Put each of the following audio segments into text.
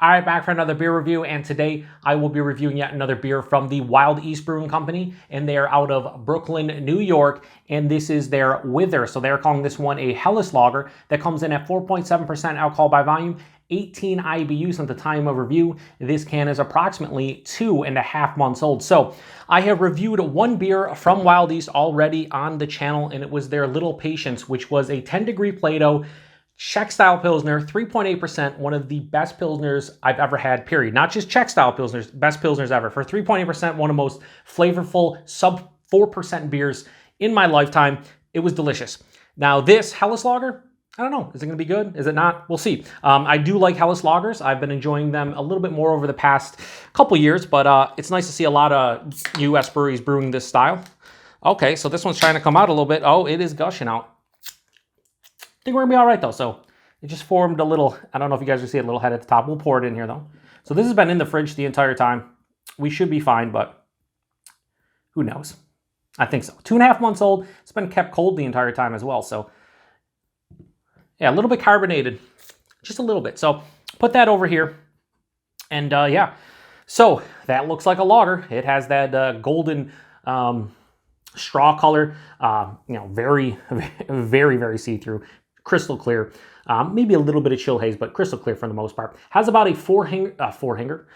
All right, back for another beer review, and today I will be reviewing yet another beer from the Wild East Brewing Company, and they are out of Brooklyn, New York, and this is their Whither. So they're calling this one a Helles Lager that comes in at 4.7% alcohol by volume, 18 IBUs at the time of review. This can is approximately 2.5 months old. So I have reviewed one beer from Wild East already on the channel, and it was their Little Patience, which was a 10-degree Plato Czech style Pilsner, 3.8%, one of the best Pilsners I've ever had, period. Not just Czech style Pilsners, best Pilsners ever. For 3.8%, one of the most flavorful sub 4% beers in my lifetime. It was delicious. Now this Helles Lager, I don't know. Is it going to be good? Is it not? We'll see. I do like Helles Lagers. I've been enjoying them a little bit more over the past couple years, but it's nice to see a lot of U.S. breweries brewing this style. Okay, so this one's trying to come out a little bit. Oh, it is gushing out. I think we're gonna be all right though. So it just formed a little, I don't know if you guys can see a little head at the top. We'll pour it in here though. So this has been in the fridge the entire time. We should be fine, but who knows? I think so. 2.5 months old. It's been kept cold the entire time as well. So yeah, a little bit carbonated, just a little bit. So put that over here. And yeah, so that looks like a lager. It has that golden straw color, you know, very, very see-through. Crystal clear, maybe a little bit of chill haze, but crystal clear for the most part. Has about a four finger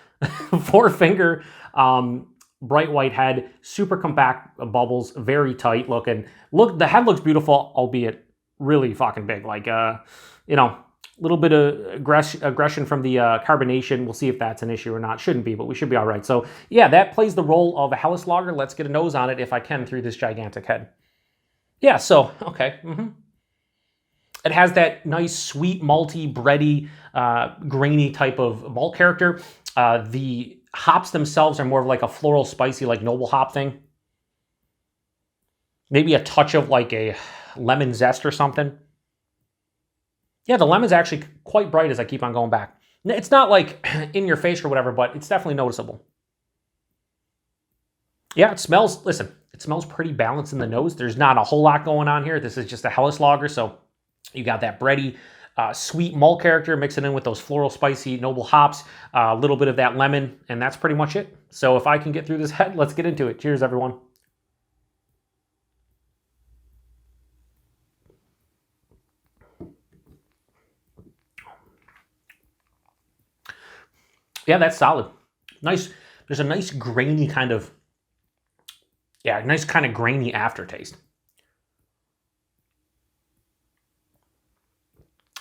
bright white head, super compact bubbles, very tight looking. Look, the head looks beautiful, albeit really fucking big. Like, you know, a little bit of aggression from the carbonation. We'll see if that's an issue or not. Shouldn't be, but we should be all right. So yeah, that plays the role of a Helles Lager. Let's get a nose on it if I can through this gigantic head. Yeah, so, okay. It has that nice, sweet, malty, bready, grainy type of malt character. The hops themselves are more of like a floral, spicy, like noble hop thing. Maybe a touch of like a lemon zest or something. Yeah, the lemon's actually quite bright as I keep on going back. It's not like in your face or whatever, but it's definitely noticeable. Yeah, it smells, listen, it smells pretty balanced in the nose. There's not a whole lot going on here. This is just a Helles Lager, so you got that bready, sweet malt character, mix it in with those floral, spicy, noble hops, a little bit of that lemon, and that's pretty much it. So if I can get through this head, let's get into it. Cheers, everyone. Yeah, that's solid. Nice. There's a nice grainy kind of, yeah, nice kind of grainy aftertaste.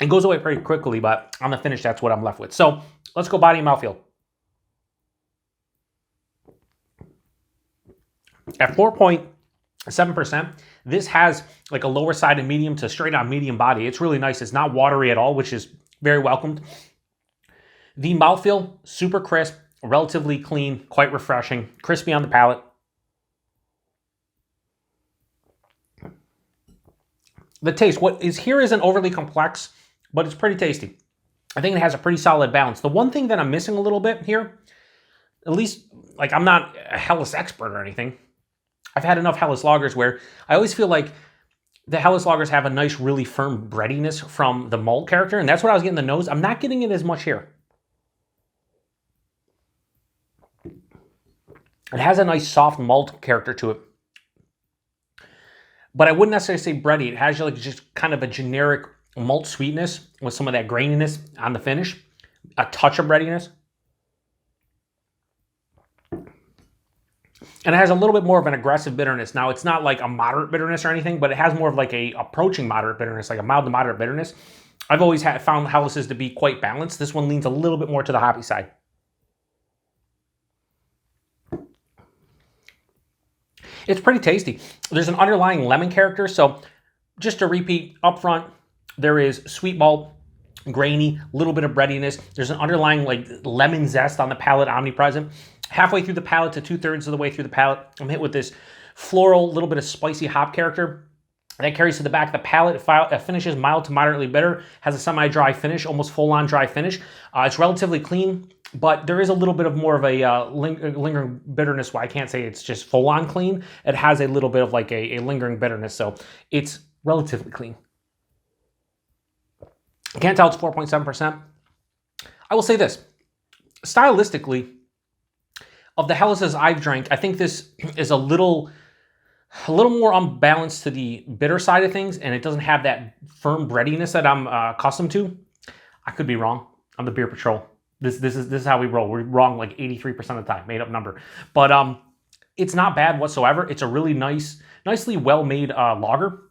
It goes away pretty quickly, but on the finish, that's what I'm left with. So let's go body and mouthfeel. At 4.7%, this has like a lower side of medium to straight on medium body. It's really nice. It's not watery at all, which is very welcomed. The mouthfeel, super crisp, relatively clean, quite refreshing, crispy on the palate. The taste, what is here isn't overly complex, but it's pretty tasty. I think it has a pretty solid balance. The one thing that I'm missing a little bit here, at least, like I'm not a Helles expert or anything. I've had enough Helles Lagers where I always feel like the Helles Lagers have a nice, really firm breadiness from the malt character, and that's what I was getting in the nose. I'm not getting it as much here. It has a nice soft malt character to it. But I wouldn't necessarily say bready. It has like just kind of a generic malt sweetness with some of that graininess on the finish. A touch of breadiness. And it has a little bit more of an aggressive bitterness. Now, it's not like a moderate bitterness or anything, but it has more of like a approaching moderate bitterness, like a mild to moderate bitterness. I've always found Helles's to be quite balanced. This one leans a little bit more to the hoppy side. It's pretty tasty. There's an underlying lemon character. So just to repeat up front, there is sweet malt, grainy, a little bit of breadiness. There's an underlying like lemon zest on the palate, omnipresent. Halfway through the palate to 2/3 of the way through the palate, I'm hit with this floral, little bit of spicy hop character. That carries to the back of the palate. It finishes mild to moderately bitter, has a semi-dry finish, almost full-on dry finish. It's relatively clean, but there is a little bit of more of a lingering bitterness. Well, I can't say it's just full-on clean. It has a little bit of like a lingering bitterness, so it's relatively clean. I can't tell it's 4.7%. I will say this. stylistically, of the Hellas's I've drank, I think this is a little more unbalanced to the bitter side of things, and it doesn't have that firm breadiness that I'm accustomed to. I could be wrong. I'm the Beer Patrol. This is how we roll. We're wrong like 83% of the time, made up number. But it's not bad whatsoever. It's a really nicely well-made lager.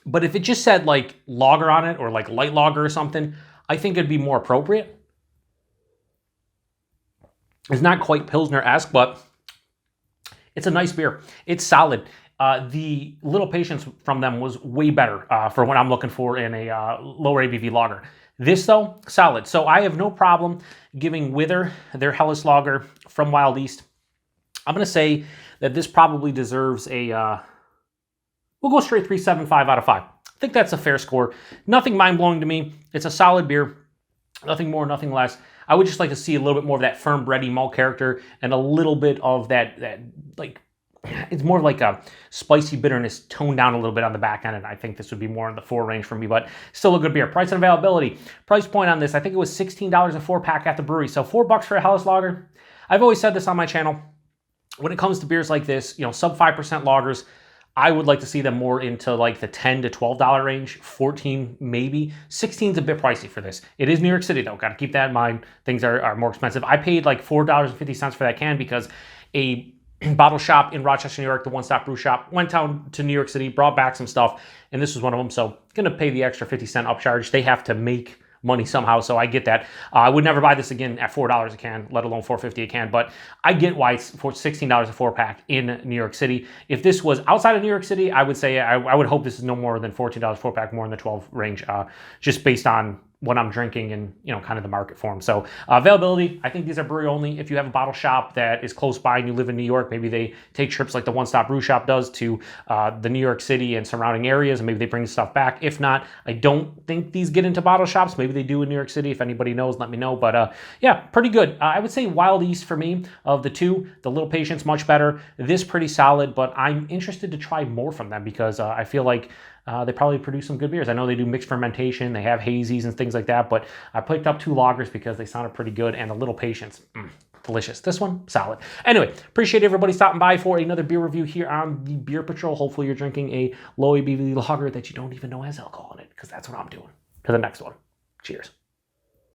But if it just said like lager on it or like light lager or something, I think it'd be more appropriate. It's not quite Pilsner-esque, but it's a nice beer. It's solid. The little patience from them was way better for what I'm looking for in a lower ABV lager. This, though, solid. So I have no problem giving Whither their Helles lager from Wild East. I'm going to say that this probably deserves a, we'll go straight 3.75 out of 5. I think that's a fair score. Nothing mind-blowing to me. It's a solid beer. Nothing more, nothing less. I would just like to see a little bit more of that firm bready malt character and a little bit of that like, it's more of like a spicy bitterness toned down a little bit on the back end, and I think this would be more in the 4 range for me, but still a good beer. Price and availability. Price point on this, I think it was $16 a 4-pack at the brewery, so $4 for a Helles lager. I've always said this on my channel. When it comes to beers like this, you know, sub 5% lagers, I would like to see them more into like the $10 to $12 range, 14 maybe. 16 is a bit pricey for this. It is New York City though, got to keep that in mind. Things are more expensive. I paid like $4.50 for that can because a bottle shop in Rochester, New York, the One Stop Brew Shop, went down to New York City, brought back some stuff, and this was one of them. So gonna pay the extra 50-cent upcharge. They have to make money somehow, so I get that. I would never buy this again at $4 a can, let alone $4.50 a can, but I get why it's for $16 a 4-pack in New York City. If this was outside of New York City, I would say I would hope this is no more than $14 4-pack, more in the 12 range, just based on what I'm drinking and, you know, kind of the market for them. So availability, I think these are brewery only. If you have a bottle shop that is close by and you live in New York, maybe they take trips like the One Stop Brew Shop does to the New York City and surrounding areas, and maybe they bring stuff back. If not, I don't think these get into bottle shops. Maybe they do in New York City. If anybody knows, let me know. But yeah, pretty good. I would say Wild East for me, of the two, the Little Patience much better. This pretty solid, but I'm interested to try more from them because I feel like they probably produce some good beers. I know they do mixed fermentation. They have hazies and things like that, but I picked up 2 lagers because they sounded pretty good, and a Little Patience. Delicious. This one, solid. Anyway, appreciate everybody stopping by for another beer review here on the Beer Patrol. Hopefully you're drinking a low ABV lager that you don't even know has alcohol in it, because that's what I'm doing. To the next one. Cheers.